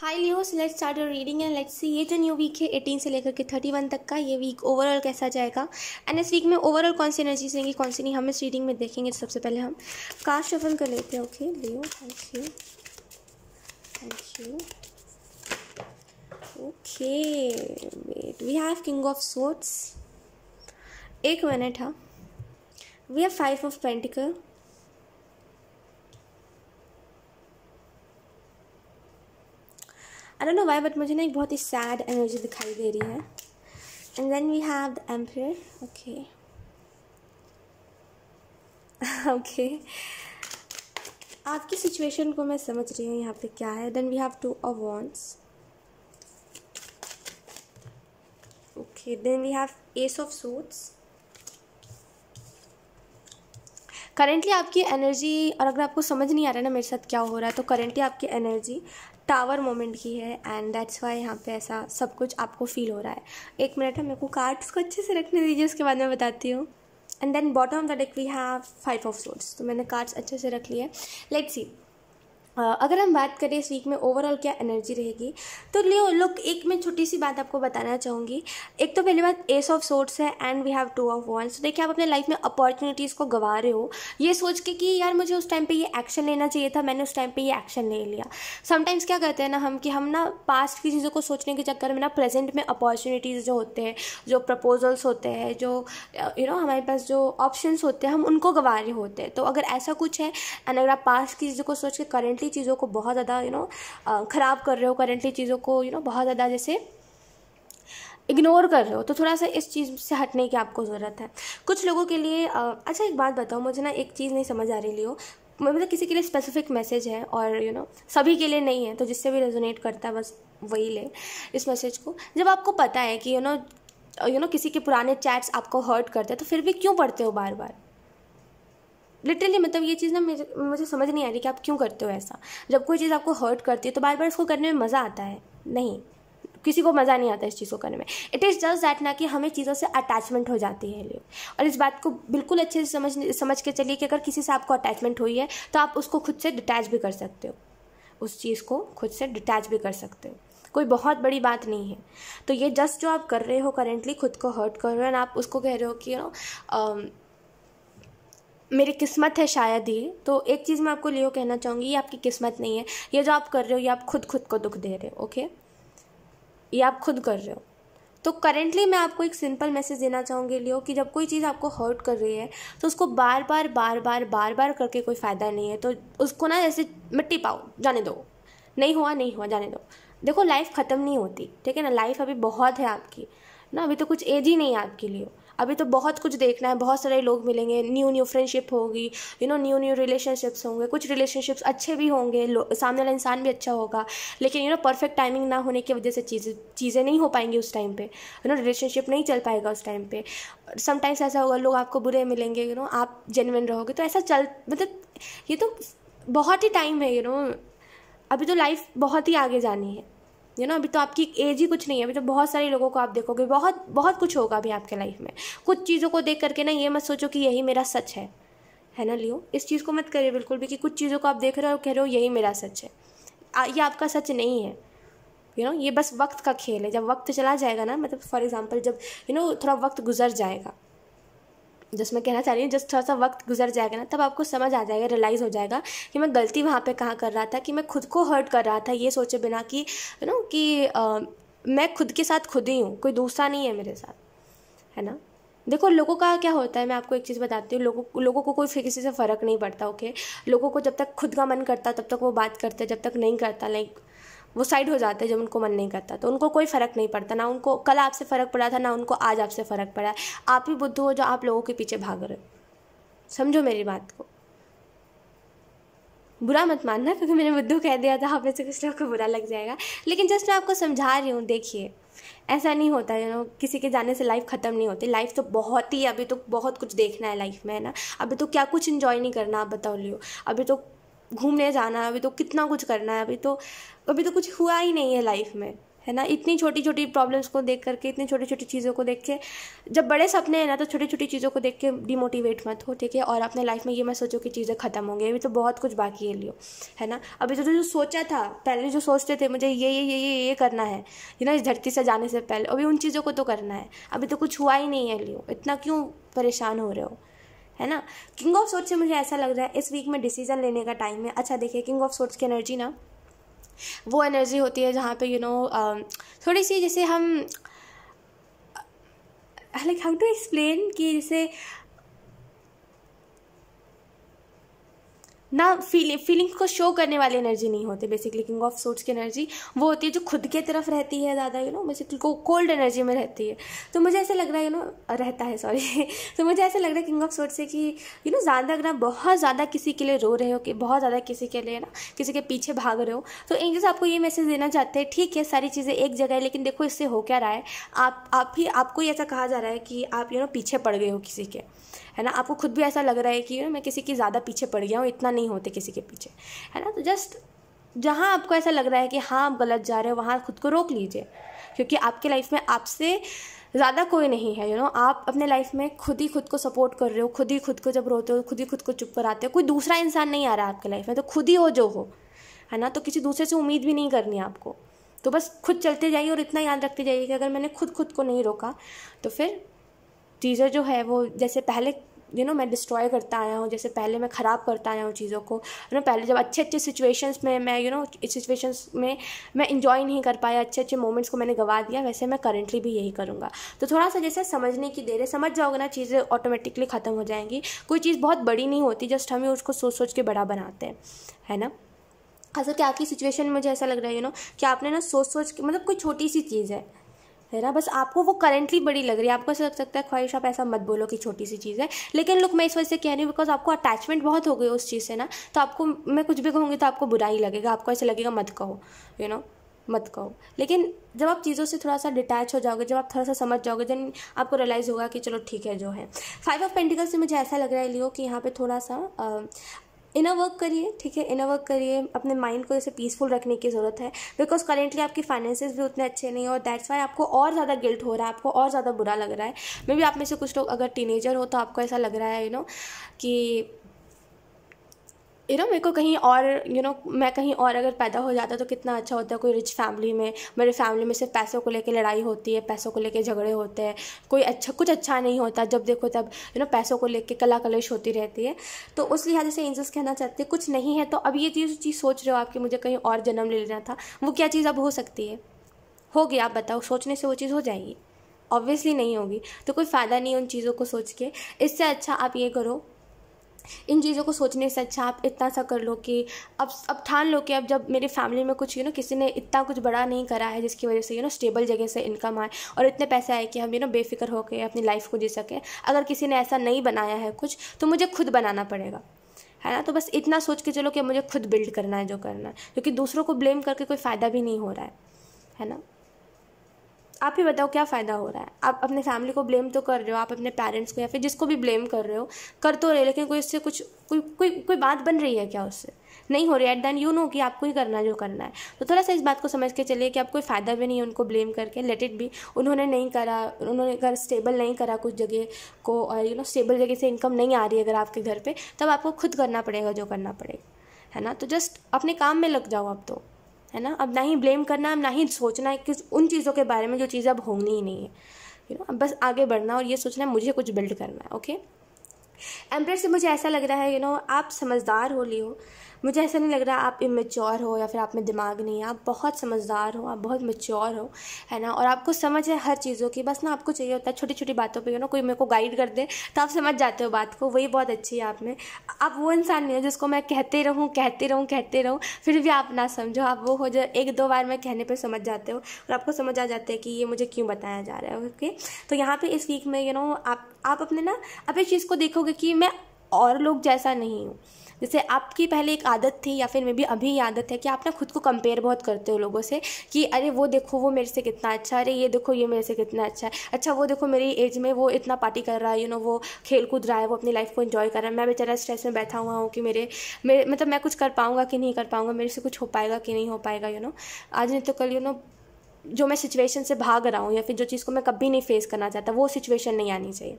High Leos, let's start your reading and let's see ये जो new week है 18 से लेकर के 31 तक का, ये वीक ओवरऑल कैसा जाएगा एंड इस वीक में ओवरऑल कौन सी एनर्जीज रहेंगी, कौन सी नहीं, हम इस रीडिंग में देखेंगे। सबसे पहले हम कार्ड शफल कर लेते हैं। Okay Leo, thank you thank you. Okay wait, we have king of swords, एक मिनट। हाँ, we have 5 of pentacle, I don't know why but मुझे ना एक बहुत ही सैड एनर्जी दिखाई दे रही है। And then we have the emperor. Okay okay, आपकी सिचुएशन को मैं समझ रही हूँ यहाँ पे क्या है। Then we have 2 of wands. Okay, then we have ace of swords. Currently आपकी एनर्जी, और अगर आपको समझ नहीं आ रहा है ना मेरे साथ क्या हो रहा है, तो करेंटली आपकी एनर्जी टावर मोमेंट की है एंड दैट्स वाई यहाँ पे ऐसा सब कुछ आपको फील हो रहा है। एक मिनट है, मेरे को कार्ड्स को अच्छे से रखने दीजिए, उसके बाद मैं बताती हूँ। And then bottom of the deck we have 5 of swords. तो मैंने कार्ड्स अच्छे से रख लिए। लेट्स सी, अगर हम बात करें इस वीक में ओवरऑल क्या एनर्जी रहेगी, तो लियो लोग, एक मैं छोटी सी बात आपको बताना चाहूँगी। एक तो पहली बात एस ऑफ सोर्ड्स है and we have 2 of wands. तो देखिए, आप अपने लाइफ में अपॉर्चुनिटीज़ को गंवा रहे हो ये सोच के कि यार मुझे उस टाइम पे ये एक्शन लेना चाहिए था, मैंने उस टाइम पे ये एक्शन ले लिया। समटाइम्स क्या करते हैं ना हम, कि हम ना पास्ट की चीज़ों को सोचने के चक्कर में ना प्रेजेंट में अपॉर्चुनिटीज़ जो होते हैं, जो प्रपोजल्स होते हैं, जो हमारे पास जो ऑप्शंस होते हैं, हम उनको गंवा रहे होते हैं। तो अगर ऐसा कुछ है एंड अगर आप पास्ट की चीज़ों को सोच के करेंटली चीज़ों को बहुत ज़्यादा ख़राब कर रहे हो, करेंटली चीज़ों को बहुत ज़्यादा जैसे इग्नोर कर रहे हो, तो थोड़ा सा इस चीज़ से हटने की आपको ज़रूरत है। कुछ लोगों के लिए अच्छा एक बात बताओ, मुझे ना एक चीज़ नहीं समझ आ रही लियो, मतलब किसी के लिए स्पेसिफिक मैसेज है और सभी के लिए नहीं है, तो जिससे भी रेजोनेट करता है बस वही ले इस मैसेज को। जब आपको पता है कि किसी के पुराने चैट्स आपको हर्ट करते हैं, तो फिर भी क्यों पढ़ते हो बार बार? लिटरली मतलब ये चीज़ ना मुझे समझ नहीं आ रही कि आप क्यों करते हो ऐसा। जब कोई चीज़ आपको हर्ट करती है तो बार बार इसको करने में मज़ा आता है? नहीं, किसी को मज़ा नहीं आता इस चीज़ को करने में। इट इज़ जस्ट दैट ना कि हमें चीज़ों से अटैचमेंट हो जाती है लियो। और इस बात को बिल्कुल अच्छे से समझ के चलिए कि अगर किसी से आपको अटैचमेंट हुई है तो आप उसको खुद से डिटैच भी कर सकते हो, उस चीज़ को खुद से डिटैच भी कर सकते हो, कोई बहुत बड़ी बात नहीं है। तो ये जस्ट जो आप कर रहे हो करेंटली, खुद को हर्ट कर रहे हो एंड आप उसको कह रहे हो कि मेरी किस्मत है शायद ये। तो एक चीज़ मैं आपको लियो कहना चाहूँगी, ये आपकी किस्मत नहीं है। ये जो आप कर रहे हो ये आप खुद को दुख दे रहे हो। ओके, ये आप खुद कर रहे हो। तो करेंटली मैं आपको एक सिंपल मैसेज देना चाहूँगी लियो, कि जब कोई चीज़ आपको हर्ट कर रही है तो उसको बार बार करके कोई फ़ायदा नहीं है। तो उसको ना ऐसे मिट्टी पाओ, जाने दो, नहीं हुआ जाने दो। देखो, लाइफ ख़त्म नहीं होती, ठीक है ना। लाइफ अभी बहुत है आपकी ना, अभी तो कुछ एज ही नहीं है आपके लिए। अभी तो बहुत कुछ देखना है, बहुत सारे लोग मिलेंगे, न्यू फ्रेंडशिप होगी, न्यू रिलेशनशिप्स होंगे। कुछ रिलेशनशिप्स अच्छे भी होंगे, सामने वाला इंसान भी अच्छा होगा, लेकिन परफेक्ट टाइमिंग ना होने की वजह से चीज़ें नहीं हो पाएंगी उस टाइम पे, रिलेशनशिप नहीं चल पाएगा उस टाइम पे। समटाइम्स ऐसा होगा, लोग आपको बुरे मिलेंगे, आप जेन्युइन रहोगे, तो ऐसा मतलब ये तो बहुत ही टाइम है, अभी तो लाइफ बहुत ही आगे जानी है, अभी तो आपकी एज ही कुछ नहीं है। अभी तो बहुत सारे लोगों को आप देखोगे, बहुत कुछ होगा अभी आपके लाइफ में। कुछ चीज़ों को देख करके ना ये मत सोचो कि यही मेरा सच है ना लियो। इस चीज़ को मत करिए बिल्कुल भी कि कुछ चीज़ों को आप देख रहे हो कह रहे हो यही मेरा सच है। ये आपका सच नहीं है, ये बस वक्त का खेल है। जब वक्त चला जाएगा ना, मतलब फॉर एग्जाम्पल जब थोड़ा वक्त गुजर जाएगा, जस्ट मैं कहना चाह रही हूँ, जस्ट थोड़ा सा वक्त गुजर जाएगा ना, तब आपको समझ आ जाएगा, रियलाइज़ हो जाएगा कि मैं गलती वहाँ पे कहाँ कर रहा था, कि मैं खुद को हर्ट कर रहा था ये सोचे बिना कि मैं खुद के साथ खुद ही हूँ, कोई दूसरा नहीं है मेरे साथ, है ना। देखो, लोगों का क्या होता है, मैं आपको एक चीज़ बताती हूँ, लोगों को कोई किसी से फ़र्क नहीं पड़ता। ओके, लोगों को जब तक खुद का मन करता तब तक वो बात करते, जब तक नहीं करता वो साइड हो जाते हैं। जब उनको मन नहीं करता तो उनको कोई फ़र्क नहीं पड़ता, ना उनको कल आपसे फ़र्क पड़ा था, ना उनको आज आपसे फ़र्क पड़ा है। आप ही बुद्धू हो जो आप लोगों के पीछे भाग रहे हो। समझो मेरी बात को, बुरा मत मानना, क्योंकि मैंने बुद्धू कह दिया था, आप में से कुछ लोगों को बुरा लग जाएगा, लेकिन जस्ट मैं आपको समझा रही हूँ। देखिए, ऐसा नहीं होता है, किसी के जाने से लाइफ ख़त्म नहीं होती। लाइफ तो बहुत ही, अभी तो बहुत कुछ देखना है लाइफ में, है ना। अभी तो क्या कुछ इन्जॉय नहीं करना, आप बताओ लियो। अभी तो घूमने जाना है, अभी तो कितना कुछ करना है, अभी तो कुछ हुआ ही नहीं है लाइफ में, है ना। इतनी छोटी छोटी प्रॉब्लम्स को देख करके, इतनी छोटी छोटी चीज़ों को देख के, जब बड़े सपने हैं ना तो छोटी छोटी चीज़ों को देख के डिमोटिवेट मत हो, ठीक है। और अपने लाइफ में ये मत सोचो कि चीज़ें ख़त्म हो गई, अभी तो बहुत कुछ बाकी है लियो, है ना। अभी तो जो सोचा था पहले, जो सोचते थे मुझे ये करना है, ना, इस धरती से जाने से पहले, अभी उन चीज़ों को तो करना है। अभी तो कुछ हुआ ही नहीं है लियो, इतना क्यों परेशान हो रहे हो, है ना। किंग ऑफ सोर्ड्स से मुझे ऐसा लग रहा है इस वीक में डिसीजन लेने का टाइम है। अच्छा देखिए, किंग ऑफ सोर्ड्स की एनर्जी ना वो एनर्जी होती है जहाँ पे थोड़ी सी, जैसे हम लाइक हाउ टू एक्सप्लेन, कि जैसे ना फीलिंग्स को शो करने वाली एनर्जी नहीं होती। बेसिकली किंग ऑफ सोर्ड्स की एनर्जी वो होती है जो खुद के तरफ रहती है ज़्यादा, बेसिकली कोल्ड एनर्जी में रहती है। तो मुझे ऐसा लग रहा है रहता है, सॉरी तो मुझे ऐसा लग रहा है किंग ऑफ सोर्ड्स से कि ज़्यादा अगर आप बहुत ज़्यादा किसी के लिए रो रहे हो, कि बहुत ज़्यादा किसी के लिए किसी के पीछे भाग रहे हो, तो एंजल्स आपको ये मैसेज देना चाहते हैं, ठीक है सारी चीज़ें एक जगह है, लेकिन देखो इससे हो क्या रहा है, आपको ही ऐसा कहा जा रहा है कि आप पीछे पड़ गए हो किसी के, है ना। आपको खुद भी ऐसा लग रहा है कि मैं किसी की ज़्यादा पीछे पड़ गया हूँ, इतना नहीं होते किसी के पीछे, है ना। तो जस्ट जहाँ आपको ऐसा लग रहा है कि हाँ आप गलत जा रहे हो, वहाँ खुद को रोक लीजिए, क्योंकि आपके लाइफ में आपसे ज़्यादा कोई नहीं है। आप अपने लाइफ में खुद ही खुद को सपोर्ट कर रहे हो, खुद ही खुद को जब रोते हो खुद ही खुद को चुप कराते हो। कोई दूसरा इंसान नहीं आ रहा आपके लाइफ में, तो खुद ही हो जो हो, है ना। तो किसी दूसरे से उम्मीद भी नहीं करनी आपको, तो बस खुद चलते जाइए और इतना याद रखते जाइए कि अगर मैंने खुद को नहीं रोका तो फिर चीज़ें जो है वो जैसे पहले मैं डिस्ट्रॉय करता आया हूँ, जैसे पहले मैं ख़राब करता आया हूँ चीज़ों को, पहले जब अच्छे सिचुएशंस में मैं इस सिचुएशंस में मैं इंजॉय नहीं कर पाया, अच्छे मोमेंट्स को मैंने गवा दिया, वैसे मैं करंटली भी यही करूँगा। तो थोड़ा सा जैसे समझने की देर है, समझ जाओगे ना चीज़ें ऑटोमेटिकली ख़त्म हो जाएंगी। कोई चीज़ बहुत बड़ी नहीं होती, जस्ट हमें उसको सोच के बड़ा बनाते हैं, है ना। खासकर कि आपकी सिचुएशन में मुझे ऐसा लग रहा है कि आपने ना सोच के, मतलब कोई छोटी सी चीज़ है ना, बस आपको वो करंटली बड़ी लग रही है। आपको ऐसा लग सकता है, ख्वाहिश आप ऐसा मत बोलो कि छोटी सी चीज़ है, लेकिन लोग मैं इस वजह से कह रही हूँ बिकॉज आपको अटैचमेंट बहुत हो गई उस चीज़ से ना, तो आपको मैं कुछ भी कहूँगी तो आपको बुरा ही लगेगा, आपको ऐसा लगेगा मत कहो, मत कहो। लेकिन जब आप चीज़ों से थोड़ा सा डिटैच हो जाओगे, जब आप थोड़ा सा समझ जाओगे, देन आपको रियलाइज़ होगा कि चलो ठीक है जो है। 5 ऑफ पेंटिकल्स से मुझे ऐसा लग रहा है लियो कि यहाँ पे थोड़ा सा इनर वर्क करिए, ठीक है। इनर वर्क करिए, अपने माइंड को जैसे पीसफुल रखने की ज़रूरत है, बिकॉज करेंटली आपकी फाइनेंसेस भी उतने अच्छे नहीं, और दैट्स वाई आपको और ज़्यादा गिल्ट हो रहा है, आपको और ज़्यादा बुरा लग रहा है। मे बी आप में से कुछ लोग अगर टीनेजर हो तो आपको ऐसा लग रहा है कि मेरे को कहीं और मैं कहीं और अगर पैदा हो जाता तो कितना अच्छा होता है। कोई रिच फैमिली में, मेरे फैमिली में सिर्फ पैसों को लेके लड़ाई होती है, पैसों को लेके झगड़े होते हैं, कुछ अच्छा नहीं होता, जब देखो तब पैसों को लेके कला कलेश होती रहती है। तो उस लिहाज से एंजल्स कहना चाहते हैं कुछ नहीं है, तो अब ये चीज़ सोच रहे हो आप कि मुझे कहीं और जन्म ले लेना था, वो क्या चीज़ अब हो सकती है? होगी, आप बताओ, सोचने से वो चीज़ हो जाएगी? ऑब्वियसली नहीं होगी। तो कोई फ़ायदा नहीं है उन चीज़ों को सोच के। इससे अच्छा आप ये करो, इन चीज़ों को सोचने से अच्छा आप इतना सा कर लो कि अब ठान लो कि अब जब मेरी फैमिली में कुछ किसी ने इतना कुछ बड़ा नहीं करा है जिसकी वजह से स्टेबल जगह से इनकम आए और इतने पैसे आए कि हम बेफिक्र होकर अपनी लाइफ को जी सकें। अगर किसी ने ऐसा नहीं बनाया है कुछ, तो मुझे खुद बनाना पड़ेगा, है ना। तो बस इतना सोच के चलो कि मुझे खुद बिल्ड करना है जो करना है, क्योंकि दूसरों को ब्लेम करके कोई फ़ायदा भी नहीं हो रहा है ना। आप ही बताओ क्या फ़ायदा हो रहा है? आप अपने फैमिली को ब्लेम तो कर रहे हो, आप अपने पेरेंट्स को या फिर जिसको भी ब्लेम कर रहे हो, कर तो रहे, लेकिन कोई इससे कोई बात बन रही है क्या? उससे नहीं हो रही है। एट देन कि आपको ही करना है जो करना है। तो थोड़ा सा इस बात को समझ के चलिए कि आप कोई फ़ायदा भी नहीं है उनको ब्लेम करके। Let it be. उन्होंने नहीं करा, उन्होंने घर स्टेबल नहीं करा कुछ जगह को, और स्टेबल जगह से इनकम नहीं आ रही है अगर आपके घर पर, तब आपको खुद करना पड़ेगा जो करना पड़ेगा, है ना। तो जस्ट अपने काम में लग जाओ अब तो, है ना। अब ना ही ब्लेम करना है, ना ही सोचना है कि उन चीज़ों के बारे में जो चीज़ें अब होनी ही नहीं है, अब बस आगे बढ़ना और ये सोचना है मुझे कुछ बिल्ड करना है। ओके। एम्प्रेस से मुझे ऐसा लग रहा है आप समझदार हो लियो। मुझे ऐसा नहीं लग रहा आप इमेच्योर हो या फिर आप में दिमाग नहीं है। आप बहुत समझदार हो, आप बहुत मैच्योर हो, है ना। और आपको समझ है हर चीज़ों की। बस ना आपको चाहिए होता है छोटी छोटी बातों पे कोई मेरे को गाइड कर दे तो आप समझ जाते हो बात को। वही बहुत अच्छी है आप में। आप वो इंसान नहीं हो जिसको मैं कहते रहूँ फिर भी आप ना समझो। आप वो हो जो 1-2 बार मैं कहने पर समझ जाते हो और आपको समझ आ जाता है कि ये मुझे क्यों बताया जा रहा है। ओके। तो यहाँ पर इस वीक में आप अपने ना अपनी चीज़ को देखोगे कि मैं और लोग जैसा नहीं हूँ। जैसे आपकी पहले एक आदत थी या फिर मे बी अभी ये आदत है कि आप ना खुद को कंपेयर बहुत करते हो लोगों से कि अरे वो देखो वो मेरे से कितना अच्छा, अरे ये देखो ये मेरे से कितना अच्छा है, अच्छा वो देखो मेरी एज में वो इतना पार्टी कर रहा है, वो खेल कूद रहा है, वो अपनी लाइफ को एंजॉय कर रहा है। मैं बेचारा स्ट्रेस में बैठा हुआ हूँ कि मेरे मतलब मैं कुछ कर पाऊँगा कि नहीं कर पाऊँगा, मेरे से कुछ हो पाएगा कि नहीं हो पाएगा। आज नहीं तो कल जो मैं सिचुएशन से भाग रहा हूँ या फिर जो चीज़ को मैं कभी नहीं फेस करना चाहता, वो सिचुएशन नहीं आनी चाहिए,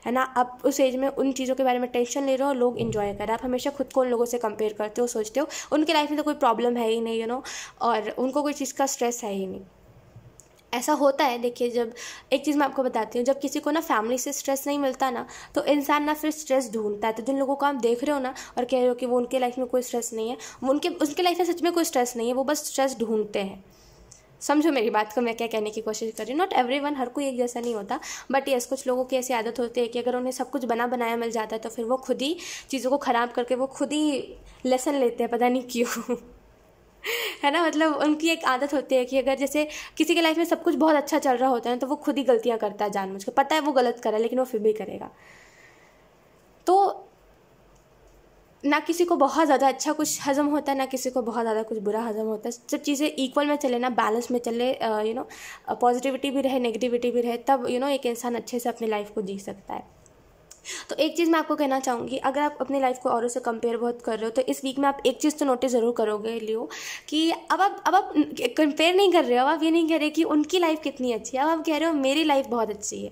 है ना। आप उस एज में उन चीज़ों के बारे में टेंशन ले रहे हो, लोग इन्जॉय कर रहे हैं, आप हमेशा खुद को उन लोगों से कंपेयर करते हो, सोचते हो उनके लाइफ में तो कोई प्रॉब्लम है ही नहीं, और उनको कोई चीज़ का स्ट्रेस है ही नहीं। ऐसा होता है, देखिए, जब एक चीज़ मैं आपको बताती हूँ, जब किसी को ना फैमिली से स्ट्रेस नहीं मिलता ना, तो इंसान ना फिर स्ट्रेस ढूंढता है। तो जिन लोगों को आप देख रहे हो ना और कह रहे हो कि वो उनके लाइफ में कोई स्ट्रेस नहीं है, वो उनके लाइफ में सच में कोई स्ट्रेस नहीं है, वो बस स्ट्रेस ढूंढते हैं। समझो मेरी बात को, मैं क्या कहने की कोशिश कर रही हूँ। नॉट एवरीवन, हर कोई एक जैसा नहीं होता, बट यस, कुछ लोगों की ऐसी आदत होती है कि अगर उन्हें सब कुछ बना बनाया मिल जाता है तो फिर वो खुद ही चीज़ों को ख़राब करके वो खुद ही लेसन लेते हैं, पता नहीं क्यों। है ना, मतलब उनकी एक आदत होती है कि अगर जैसे किसी के लाइफ में सब कुछ बहुत अच्छा चल रहा होता है तो वो खुद ही गलतियाँ करता है जानबूझ के, पता है वो गलत कर रहा है लेकिन वो फिर भी करेगा। तो ना किसी को बहुत ज़्यादा अच्छा कुछ हज़म होता है, ना किसी को बहुत ज़्यादा कुछ बुरा हज़म होता है। जब चीज़ें इक्वल में चले ना, बैलेंस में चले, पॉजिटिविटी भी रहे, नेगेटिविटी भी रहे, तब एक इंसान अच्छे से अपनी लाइफ को जी सकता है। तो एक चीज़ मैं आपको कहना चाहूँगी, अगर आप अपनी लाइफ को औरों से कंपेयर बहुत कर रहे हो तो इस वीक में आप एक चीज़ तो नोटिस ज़रूर करोगे लियो, कि अब आप कंपेयर नहीं कर रहे हो, अब आप ये नहीं कह रहे कि उनकी लाइफ कितनी अच्छी है, अब आप कह रहे हो मेरी लाइफ बहुत अच्छी है।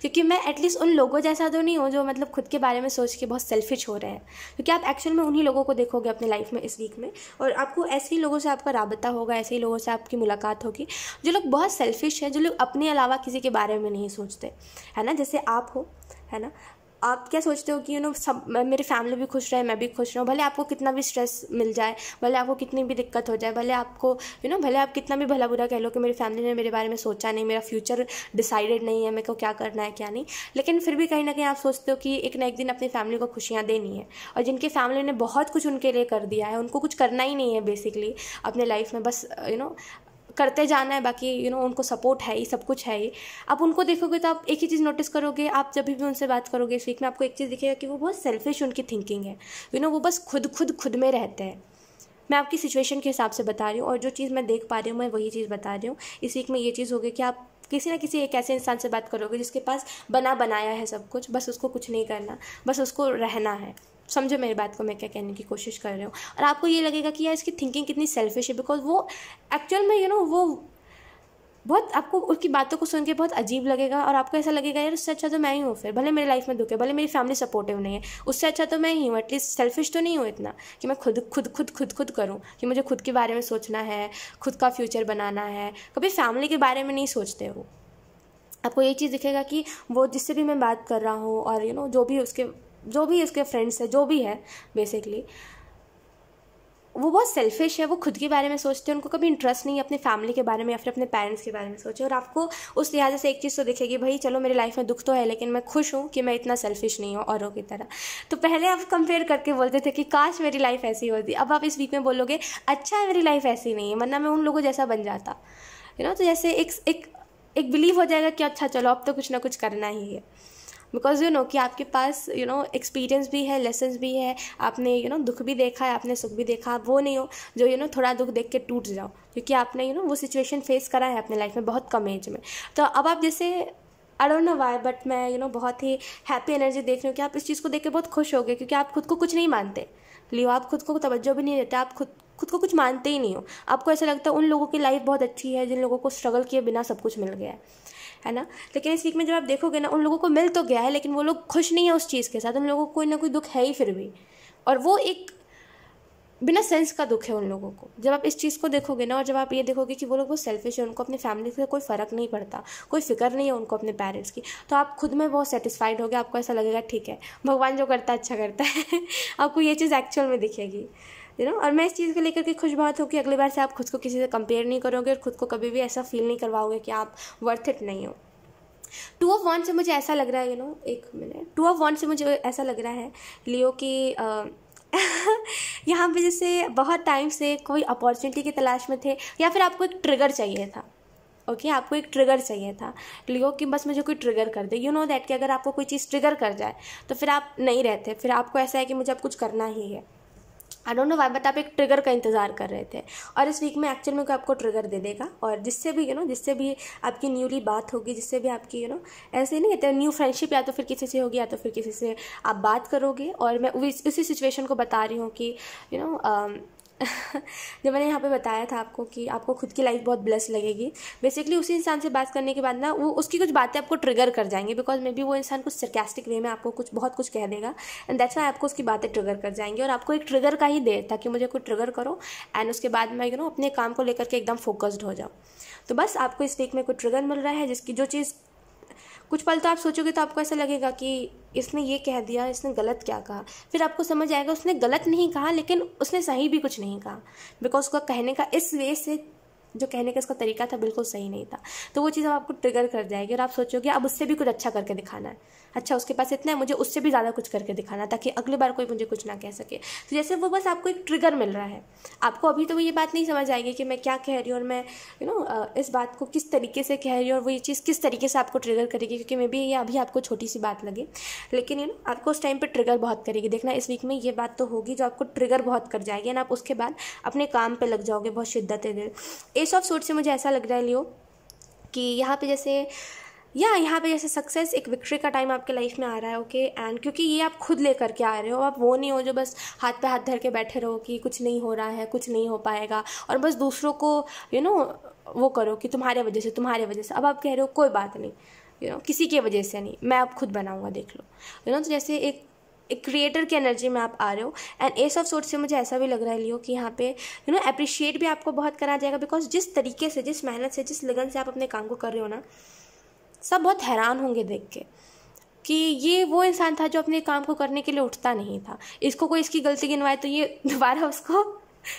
क्योंकि मैं एटलीस्ट उन लोगों जैसा तो नहीं हूँ जो मतलब खुद के बारे में सोच के बहुत सेल्फिश हो रहे हैं, क्योंकि आप एक्चुअल में उन्हीं लोगों को देखोगे अपनी लाइफ में इस वीक में, और आपको ऐसे ही लोगों से आपका राबता होगा, ऐसे ही लोगों से आपकी मुलाकात होगी जो लोग बहुत सेल्फिश हैं, जो लोग अपने अलावा किसी के बारे में नहीं सोचते, है ना। जैसे आप हो, है ना, आप क्या सोचते हो कि सब मेरी फैमिली भी खुश रहे, मैं भी खुश रहूँ, भले आपको कितना भी स्ट्रेस मिल जाए, भले आपको कितनी भी दिक्कत हो जाए, भले आपको भले आप कितना भी भला बुरा कह लो कि मेरी फैमिली ने मेरे बारे में सोचा नहीं, मेरा फ्यूचर डिसाइडेड नहीं है, मेरे को क्या करना है क्या नहीं, लेकिन फिर भी कहीं ना कहीं आप सोचते हो कि एक ना एक दिन अपनी फैमिली को खुशियाँ देनी है। और जिनकी फैमिली ने बहुत कुछ उनके लिए कर दिया है, उनको कुछ करना ही नहीं है बेसिकली अपने लाइफ में, बस करते जाना है, बाकी उनको सपोर्ट है ही, सब कुछ है ही। आप उनको देखोगे तो आप एक ही चीज़ नोटिस करोगे, आप जब भी उनसे बात करोगे इस वीक में, आपको एक चीज़ दिखेगा कि वो बहुत सेल्फिश उनकी थिंकिंग है, वो बस खुद में रहते हैं। मैं आपकी सिचुएशन के हिसाब से बता रही हूँ, और जो चीज़ मैं देख पा रही हूँ मैं वही चीज़ बता रही हूँ। इस वीक में ये चीज़ होगी कि आप किसी ना किसी एक ऐसे इंसान से बात करोगे जिसके पास बनाया है सब कुछ, बस उसको कुछ नहीं करना, बस उसको रहना है। समझो मेरी बात को, मैं क्या कहने की कोशिश कर रही हूँ। और आपको ये लगेगा कि यार इसकी थिंकिंग कितनी सेल्फिश है, बिकॉज वो एक्चुअल में वो बहुत, आपको उसकी बातों को सुन के बहुत अजीब लगेगा, और आपको ऐसा लगेगा यार उससे अच्छा तो मैं ही हूँ, फिर भले मेरी लाइफ में दुख है, भले मेरी फैमिली सपोर्टिव नहीं है, उससे अच्छा तो मैं ही हूँ, एटलीस्ट सेल्फिश तो नहीं हूँ इतना कि मैं खुद करूँ, कि मुझे खुद के बारे में सोचना है, खुद का फ्यूचर बनाना है, कभी फैमिली के बारे में नहीं सोचते हो। आपको ये चीज़ दिखेगा कि वो जिससे भी मैं बात कर रहा हूँ, और जो भी उसके फ्रेंड्स है, जो भी है बेसिकली, वो बहुत सेल्फिश है, वो खुद के बारे में सोचते हैं, उनको कभी इंटरेस्ट नहीं है अपने फैमिली के बारे में या फिर अपने पेरेंट्स के बारे में सोचे। और आपको उस लिहाज से एक चीज़ तो दिखेगी, भाई चलो मेरी लाइफ में दुख तो है लेकिन मैं खुश हूँ कि मैं इतना सेल्फिश नहीं हूँ औरों की तरह। तो पहले आप कंपेयर करके बोलते थे कि काश मेरी लाइफ ऐसी होती, अब आप इस वीक में बोलोगे अच्छा है मेरी लाइफ ऐसी नहीं है, वरना मैं उन लोगों जैसा बन जाता, तो जैसे एक बिलीव हो जाएगा कि अच्छा चलो अब तो कुछ ना कुछ करना ही है, बिकॉज कि आपके पास एक्सपीरियंस भी है, लेसन्स भी है, आपने दुख भी देखा है, आपने सुख भी देखा। आप वो नहीं हो जो थोड़ा दुख देख के टूट जाओ, क्योंकि आपने वो सिचुएशन फेस करा है अपने लाइफ में बहुत कम एज में। तो अब आप जैसे आई डोंट नो वाई, बट मैं बहुत ही हैप्पी एनर्जी देख रही हूँ कि आप इस चीज़ को देख के बहुत खुश हो गए, क्योंकि आप खुद को कुछ नहीं मानते, लियो, आप खुद को तवज्जो भी नहीं देते, आप खुद को कुछ मानते ही नहीं हो। आपको ऐसा लगता है उन लोगों की लाइफ बहुत अच्छी है जिन लोगों को स्ट्रगल किए बिना सब कुछ मिल गया है ना। लेकिन इस वीक में जब आप देखोगे ना, उन लोगों को मिल तो गया है लेकिन वो लोग खुश नहीं है उस चीज़ के साथ, उन लोगों को कोई ना कोई दुख है ही फिर भी, और वो एक बिना सेंस का दुख है उन लोगों को। जब आप इस चीज़ को देखोगे ना, और जब आप ये देखोगे कि वो लोग बहुत सेल्फिश है, उनको अपनी फैमिली से कोई फ़र्क नहीं पड़ता, कोई फिक्र नहीं है उनको अपने पेरेंट्स की, तो आप खुद में बहुत सेटिस्फाइड होगे। आपको ऐसा लगेगा ठीक है, भगवान जो करता है अच्छा करता है। आपको ये चीज़ एक्चुअल में दिखेगी, और मैं इस चीज़ को लेकर के खुश बहुत हूँ कि अगली बार से आप खुद को किसी से कंपेयर नहीं करोगे, और खुद को कभी भी ऐसा फील नहीं करवाओगे कि आप वर्थ इट नहीं हो। 2 of Wands से मुझे ऐसा लग रहा है, एक मिनट, 2 of Wands से मुझे ऐसा लग रहा है लियो कि यहाँ पे जैसे बहुत टाइम से कोई अपॉर्चुनिटी की तलाश में थे, या फिर आपको एक ट्रिगर चाहिए था। ओके, आपको एक ट्रिगर चाहिए था लियो कि बस मुझे कोई ट्रिगर कर दे, दैट कि अगर आपको कोई चीज़ ट्रिगर कर जाए तो फिर आप नहीं रहते, फिर आपको ऐसा है कि मुझे अब कुछ करना ही है। आई डोंट नो वाई, बट आप एक ट्रिगर का इंतज़ार कर रहे थे, और इस वीक में एक्चुअल में कोई आपको ट्रिगर दे देगा, और जिससे भी आपकी न्यूली बात होगी, जिससे भी आपकी ऐसे नहीं कहते न्यू फ्रेंडशिप, या तो फिर किसी से होगी या तो फिर किसी से आप बात करोगे। और मैं उसी सिचुएशन को बता रही हूँ कि जब मैंने यहाँ पे बताया था आपको कि आपको खुद की लाइफ बहुत ब्लेस लगेगी, बेसिकली उसी इंसान से बात करने के बाद ना वो उसकी कुछ बातें आपको ट्रिगर कर जाएंगी, बिकॉज मे बी वो इंसान कुछ सरकास्टिक वे में आपको कुछ बहुत कुछ कह देगा, एंड दैट्स वाई आपको उसकी बातें ट्रिगर कर जाएंगी, और आपको एक ट्रिगर का ही दे ताकि मुझे कुछ ट्रिगर करो एंड उसके बाद मैं अपने काम को लेकर के एकदम फोकस्ड हो जाऊँ। तो बस आपको इस वीक में कुछ ट्रिगर मिल रहा है जिसकी जो चीज़ कुछ पल तो आप सोचोगे तो आपको ऐसा लगेगा कि इसने ये कह दिया, इसने गलत क्या कहा, फिर आपको समझ आएगा उसने गलत नहीं कहा लेकिन उसने सही भी कुछ नहीं कहा, बिकॉज उसका कहने का इस वे से जो कहने का इसका तरीका था बिल्कुल सही नहीं था। तो वो चीज़ अब आपको ट्रिगर कर जाएगी और आप सोचोगे अब उससे भी कुछ अच्छा करके दिखाना है, अच्छा उसके पास इतना है, मुझे उससे भी ज़्यादा कुछ करके दिखाना है ताकि अगली बार कोई मुझे कुछ ना कह सके। तो जैसे वो बस आपको एक ट्रिगर मिल रहा है, आपको अभी तो ये बात नहीं समझ आएगी कि मैं क्या कह रही हूँ और मैं इस बात को किस तरीके से कह रही हूँ और वो ये चीज़ किस तरीके से आपको ट्रिगर करेगी, क्योंकि मे बी ये अभी आपको छोटी सी बात लगे लेकिन आपको उस टाइम पर ट्रिगर बहुत करेगी। देखना इस वीक में ये बात तो होगी जो आपको ट्रिगर बहुत कर जाएगी एंड आप उसके बाद अपने काम पर लग जाओगे बहुत शिद्दत दिल। एस ऑफ सोर्ड से मुझे ऐसा लग रहा है लियो कि यहाँ पे जैसे सक्सेस एक विक्ट्री का टाइम आपके लाइफ में आ रहा है, ओके, एंड क्योंकि ये आप खुद लेकर के आ रहे हो, आप वो नहीं हो जो बस हाथ पे हाथ धर के बैठे रहो कि कुछ नहीं हो रहा है, कुछ नहीं हो पाएगा और बस दूसरों को वो करो कि तुम्हारे वजह से। अब आप कह रहे हो कोई बात नहीं, किसी की वजह से नहीं, मैं अब खुद बनाऊंगा, देख लो, तो जैसे एक क्रिएटर की एनर्जी में आप आ रहे हो। एंड एस ऑफ सोर्ड्स से मुझे ऐसा भी लग रहा है लियो कि यहाँ पे अप्रिशिएट भी आपको बहुत करा जाएगा, बिकॉज जिस तरीके से, जिस मेहनत से, जिस लगन से आप अपने काम को कर रहे हो ना, सब बहुत हैरान होंगे देख के कि ये वो इंसान था जो अपने काम को करने के लिए उठता नहीं था, इसको कोई इसकी गलती गिनवाए तो ये दोबारा उसको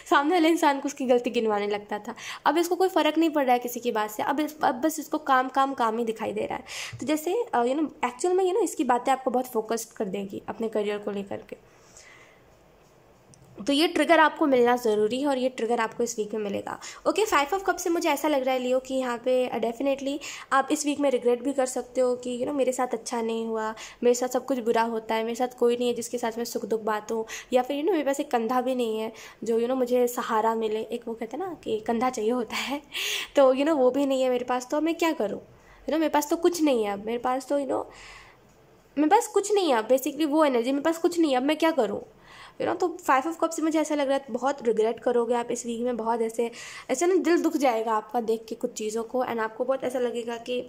सामने वाले इंसान को उसकी गलती गिनवाने लगता था। अब इसको कोई फ़र्क नहीं पड़ रहा है किसी की बात से, अब बस इसको काम ही दिखाई दे रहा है। तो जैसे एक्चुअल में इसकी बातें आपको बहुत फोकस्ड कर देगी अपने करियर को लेकर के। तो ये ट्रिगर आपको मिलना ज़रूरी है और ये ट्रिगर आपको इस वीक में मिलेगा। ओके, 5 ऑफ कप से मुझे ऐसा लग रहा है लियो कि यहाँ पे डेफिनेटली आप इस वीक में रिग्रेट भी कर सकते हो कि मेरे साथ अच्छा नहीं हुआ, मेरे साथ सब कुछ बुरा होता है, मेरे साथ कोई नहीं है जिसके साथ मैं सुख दुख बातूँ, या फिर मेरे पास एक कंधा भी नहीं है जो मुझे सहारा मिले। एक वो कहते हैं ना कि कंधा चाहिए होता है, तो वो भी नहीं है मेरे पास, तो अब मैं क्या करूँ, मेरे पास तो कुछ नहीं है अब, मेरे पास तो मेरे पास कुछ नहीं है अब, बेसिकली वो एनर्जी, मेरे पास कुछ नहीं है, अब मैं क्या करूँ, तो 5 ऑफ कप से मुझे ऐसा लग रहा है बहुत रिग्रेट करोगे आप इस वीक में, बहुत ऐसे ना दिल दुख जाएगा आपका देख के कुछ चीज़ों को, एंड आपको बहुत ऐसा लगेगा कि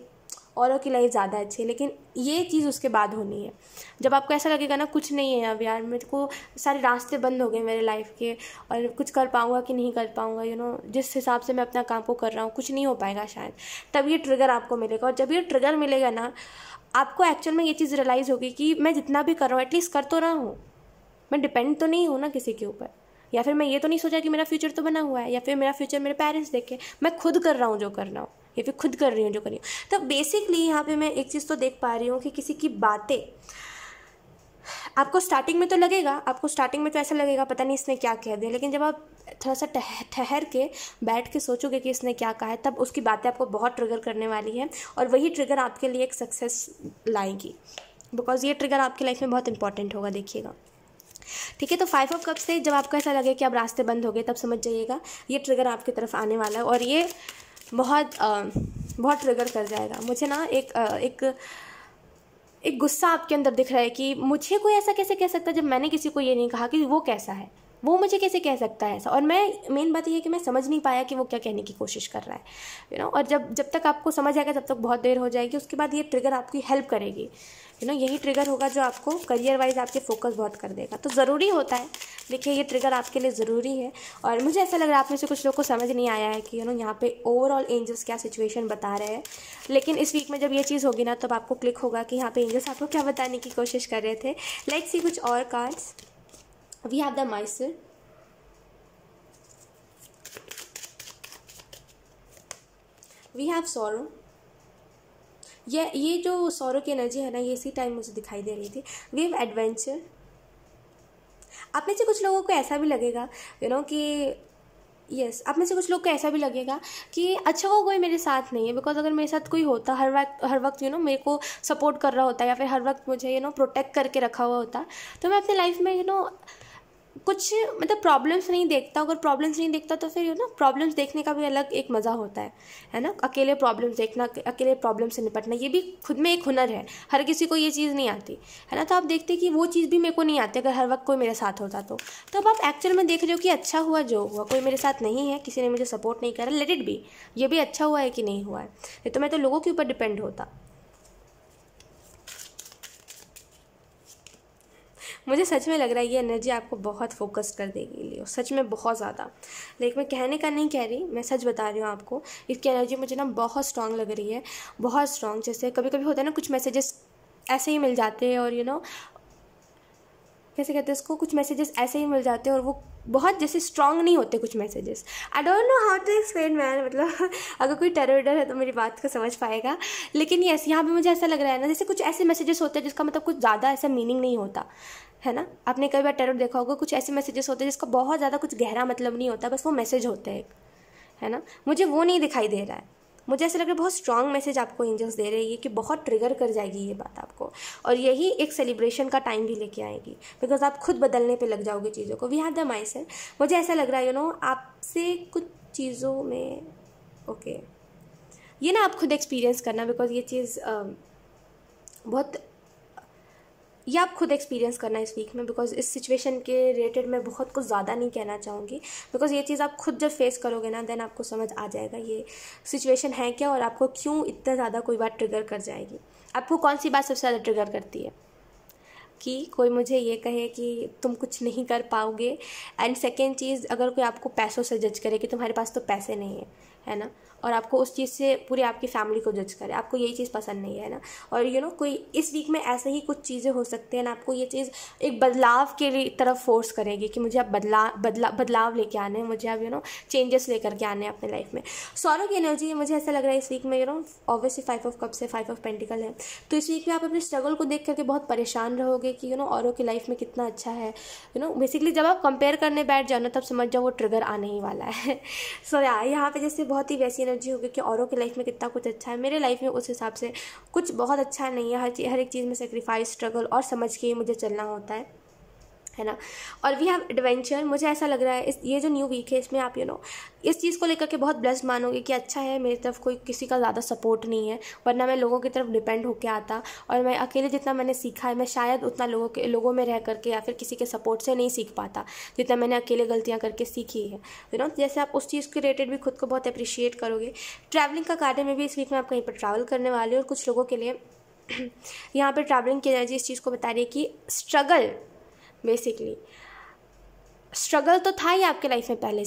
औरों की लाइफ ज़्यादा अच्छी है, लेकिन ये चीज़ उसके बाद होनी है जब आपको ऐसा लगेगा ना कुछ नहीं है अब यार, मेरे को सारे रास्ते बंद हो गए मेरे लाइफ के और कुछ कर पाऊँगा कि नहीं कर पाऊँगा, जिस हिसाब से मैं अपना काम को कर रहा हूँ कुछ नहीं हो पाएगा शायद, तब ये ट्रिगर आपको मिलेगा। और जब ये ट्रिगर मिलेगा ना, आपको एक्चुअल में ये चीज़ रियलाइज़ होगी कि मैं जितना भी कर रहा हूँ एटलीस्ट कर तो रहा हूँ, मैं डिपेंड तो नहीं हूँ ना किसी के ऊपर, या फिर मैं ये तो नहीं सोचा कि मेरा फ्यूचर तो बना हुआ है, या फिर मेरा फ्यूचर मेरे पेरेंट्स देखे, मैं खुद कर रहा हूँ जो करना हो, या फिर खुद कर रही हूँ जो कर रही हूँ। तो बेसिकली यहाँ पे मैं एक चीज़ तो देख पा रही हूँ कि किसी की बातें आपको स्टार्टिंग में तो लगेगा, आपको स्टार्टिंग में तो ऐसा लगेगा पता नहीं इसने क्या कह दिया, लेकिन जब आप थोड़ा सा ठहर के बैठ के सोचोगे कि इसने क्या कहा है, तब उसकी बातें आपको बहुत ट्रिगर करने वाली है और वही ट्रिगर आपके लिए एक सक्सेस लाएगी, बिकॉज ये ट्रिगर आपकी लाइफ में बहुत इंपॉर्टेंट होगा, देखिएगा, ठीक है। तो 5 ऑफ कप्स से जब आपको ऐसा लगे कि अब रास्ते बंद हो गए, तब समझ जाइएगा ये ट्रिगर आपकी तरफ आने वाला है और ये बहुत ट्रिगर कर जाएगा। मुझे ना एक गुस्सा आपके अंदर दिख रहा है कि मुझे कोई ऐसा कैसे कह सकता है जब मैंने किसी को ये नहीं कहा कि वो कैसा है, वो मुझे कैसे कह सकता है ऐसा। और मैं मेन बात ये है कि मैं समझ नहीं पाया कि वो क्या कहने की कोशिश कर रहा है, और जब तक आपको समझ आएगा तब तक बहुत देर हो जाएगी। उसके बाद ये ट्रिगर आपकी हेल्प करेगी, यही ट्रिगर होगा जो आपको करियर वाइज आपके फोकस बहुत कर देगा। तो ज़रूरी होता है, देखिए ये ट्रिगर आपके लिए ज़रूरी है। और मुझे ऐसा लग रहा है आप में से कुछ लोग को समझ नहीं आया है कि यहाँ पे ओवरऑल एंजल्स क्या सिचुएशन बता रहे हैं, लेकिन इस वीक में जब ये चीज़ होगी ना तब आपको क्लिक होगा कि यहाँ पे एंजल्स आपको क्या बताने की कोशिश कर रहे थे। लेट्स सी कुछ और cards. We have the miser, we have sorrow. ये जो सॉरो की एनर्जी है ना, ये इसी टाइम मुझे दिखाई दे रही थी। We have adventure. आप में से कुछ लोगों को ऐसा भी लगेगा कि आप में से कुछ लोग को ऐसा भी लगेगा कि अच्छा वो कोई मेरे साथ नहीं है, बिकॉज अगर मेरे साथ कोई होता हर वक्त मेरे को सपोर्ट कर रहा होता या फिर हर वक्त मुझे प्रोटेक्ट करके रखा हुआ होता, तो मैं अपनी लाइफ में कुछ मतलब प्रॉब्लम्स नहीं देखता। अगर प्रॉब्लम्स नहीं देखता तो फिर प्रॉब्लम्स देखने का भी अलग एक मज़ा होता है ना। अकेले प्रॉब्लम्स देखना, अकेले प्रॉब्लम से निपटना, ये भी खुद में एक हुनर है। हर किसी को ये चीज़ नहीं आती है ना। तो आप देखते कि वो चीज़ भी मेरे को नहीं आती अगर हर वक्त कोई मेरे साथ होता तो अब आप एक्चुअल में देख रहे हो कि अच्छा हुआ जो हुआ, कोई मेरे साथ नहीं है, किसी ने मुझे सपोर्ट नहीं करा, लेट इट बी। ये भी अच्छा हुआ है कि नहीं हुआ है, नहीं तो मैं तो लोगों के ऊपर डिपेंड होता। मुझे सच में लग रहा है ये एनर्जी आपको बहुत फोकस कर देगी लियो, सच में बहुत ज़्यादा। लाइक मैं कहने का नहीं कह रही, मैं सच बता रही हूँ आपको। इसकी एनर्जी मुझे ना बहुत स्ट्रांग लग रही है, बहुत स्ट्रांग। जैसे कभी कभी होता है ना, कुछ मैसेजेस ऐसे ही मिल जाते हैं और कैसे कहते हैं इसको, कुछ मैसेजेस ऐसे ही मिल जाते हैं और वो बहुत जैसे स्ट्रांग नहीं होते कुछ messages. I don't know how to explain man, मतलब अगर कोई टेरर है तो मेरी बात को समझ पाएगा। लेकिन यस, यहाँ पे मुझे ऐसा लग रहा है ना, जैसे कुछ ऐसे मैसेजेस होते हैं जिसका मतलब कुछ ज़्यादा ऐसा मीनिंग नहीं होता है ना। आपने कई बार टेरर देखा होगा, कुछ ऐसे मैसेजेस होते हैं जिसका बहुत ज़्यादा कुछ गहरा मतलब नहीं होता, बस वो मैसेज होते हैं, है ना। मुझे वो नहीं दिखाई दे रहा है। मुझे ऐसा लग रहा है बहुत स्ट्रांग मैसेज आपको एंजल्स दे रहे हैं कि बहुत ट्रिगर कर जाएगी ये बात आपको, और यही एक सेलिब्रेशन का टाइम भी लेके आएगी, बिकॉज आप खुद बदलने पे लग जाओगे चीज़ों को। We have the mindset. मुझे ऐसा लग रहा है आपसे कुछ चीज़ों में ये ना आप खुद एक्सपीरियंस करना, बिकॉज ये चीज़ बहुत, ये आप खुद एक्सपीरियंस करना इस वीक में, बिकॉज इस सिचुएशन के रिलेटेड मैं बहुत कुछ ज़्यादा नहीं कहना चाहूँगी, बिकॉज ये चीज़ आप खुद जब फेस करोगे ना, देन आपको समझ आ जाएगा ये सिचुएशन है क्या और आपको क्यों इतना ज़्यादा कोई बात ट्रिगर कर जाएगी। आपको कौन सी बात सबसे ज़्यादा ट्रिगर करती है कि कोई मुझे ये कहे कि तुम कुछ नहीं कर पाओगे, एंड सेकेंड चीज़, अगर कोई आपको पैसों से जज करे कि तुम्हारे पास तो पैसे नहीं है ना, और आपको उस चीज़ से पूरी आपकी फैमिली को जज करे, आपको यही चीज़ पसंद नहीं है ना। और कोई इस वीक में ऐसे ही कुछ चीज़ें हो सकती हैं ना, आपको ये चीज़ एक बदलाव के लिए तरफ फोर्स करेगी कि मुझे अब बदलाव लेके आने हैं, मुझे अब चेंजेस लेकर के आने हैं अपने लाइफ में। सौरों की एनर्जी मुझे ऐसा लग रहा है इस वीक में ऑब्वियसली 5 ऑफ कप्स से 5 ऑफ पेंटिकल है, तो इस वीक में आप अपने स्ट्रगल को देख करके बहुत परेशान रहोगे कि औरों की लाइफ में कितना अच्छा है। बेसिकली जब आप कंपेयर करने बैठ जाओ ना, तब समझ जाओ वो ट्रिगर आने ही वाला है। सो यहाँ पे जैसे बहुत ही वैसी एनर्जी होगी कि औरों की लाइफ में कितना कुछ अच्छा है, मेरे लाइफ में उस हिसाब से कुछ बहुत अच्छा नहीं है। हर एक चीज़ में सेक्रीफाइस, स्ट्रगल और समझ के मुझे चलना होता है ना। और वी हैव एडवेंचर। मुझे ऐसा लग रहा है ये जो न्यू वीक है, इसमें आप इस चीज़ को लेकर के बहुत ब्लेस्ड मानोगे कि अच्छा है मेरी तरफ कोई किसी का ज़्यादा सपोर्ट नहीं है, वरना मैं लोगों की तरफ डिपेंड होके आता, और मैं अकेले जितना मैंने सीखा है मैं शायद उतना लोगों में रह करके या फिर किसी के सपोर्ट से नहीं सीख पाता जितना मैंने अकेले गलतियाँ करके सीखी है। जैसे आप उस चीज़ के रिलेटेड भी खुद को बहुत अप्रिशिएट करोगे। ट्रैवलिंग का कार्य में भी इस वीक में आप कहीं पर ट्रैवल करने वाले हो, और कुछ लोगों के लिए यहाँ पर ट्रैवलिंग की एनर्जी इस चीज़ को बता रही है कि स्ट्रगल, बेसिकली स्ट्रगल तो था ही आपके लाइफ में पहले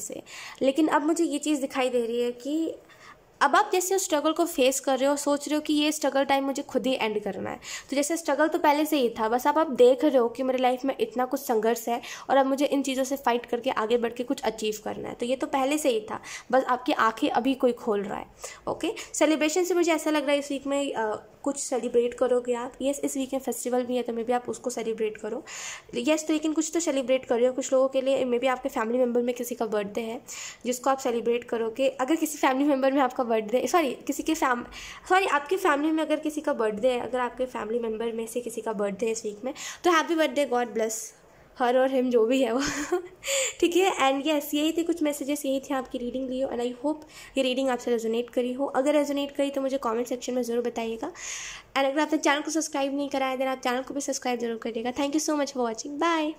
से, लेकिन अब मुझे ये चीज़ दिखाई दे रही है कि अब आप जैसे उस स्ट्रगल को फेस कर रहे हो, सोच रहे हो कि ये स्ट्रगल टाइम मुझे खुद ही एंड करना है। तो जैसे स्ट्रगल तो पहले से ही था, बस आप देख रहे हो कि मेरे लाइफ में इतना कुछ संघर्ष है और अब मुझे इन चीज़ों से फाइट करके आगे बढ़ के कुछ अचीव करना है। तो ये तो पहले से ही था, बस आपकी आंखें अभी कोई खोल रहा है। ओके, सेलिब्रेशन से मुझे ऐसा लग रहा है इस वीक में कुछ सेलिब्रेट करोगे आप। यस, इस वीक में फेस्टिवल भी है तो मे बी आप उसको सेलिब्रेट करो। यस, तो लेकिन कुछ तो सेलिब्रेट करो। कुछ लोगों के लिए मे बी आपके फैमिली मेम्बर में किसी का बर्थडे है जिसको आप सेलिब्रेट करोगे। अगर किसी फैमिली मेम्बर में आपका बर्थडे, आपकी फैमिली में अगर किसी का बर्थडे है, अगर आपके फैमिली मेम्बर में से किसी का बर्थडे है इस वीक में, तो हैप्पी बर्थडे, गॉड ब्लेस हर और हिम, जो भी है वो। ठीक है। एंड यस, यही थे कुछ मैसेजेस, यही थे आपकी reading Leo, and I hope ये रीडिंग आपसे रेजोनेट करी हो। अगर रेजोनेट करी तो मुझे कमेंट सेक्शन में ज़रूर बताइएगा, एंड अगर आपने चैनल को सब्सक्राइब नहीं करा है देन आप चैनल को भी सब्सक्राइब जरूर करिएगा। Thank you so much for watching, bye.